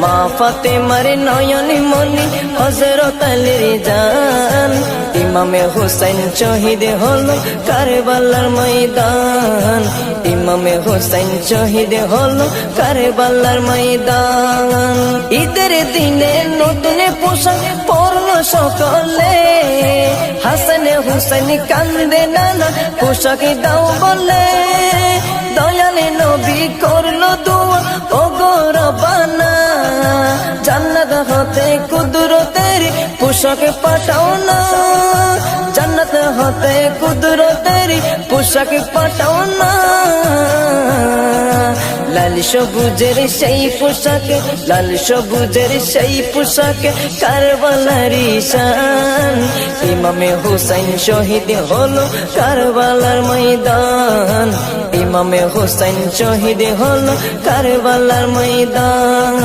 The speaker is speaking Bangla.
মা ফাতেমার নয়ন মনি হযরত আলীর জান ইমামে হুসাইন শহীদ হলো কারবালার ময়দান ইমামে হুসাইন শহীদ হলো কারবালার ময়দান ঈদের দিনে নতুন পোশাক পরলো সকলে হাসান হুসাইন কান্দে নানা পোশাক দাও বলে দয়ালে নবী করলো দোয়া ও গো রব্বানা জান্নাত হতে কুদরতের পোশাক পাঠাও না জান্নাত হতে কুদরতের পোশাক পাঠাও না লাল সবুজের সেই পোশাকে লাল সবুজের সেই পোশাকে কারবালার শান ইমামে হুসাইন শহীদ হলো কারবালার ময়দান ইমামে হুসাইন শহীদ হলো কারবালার ময়দান।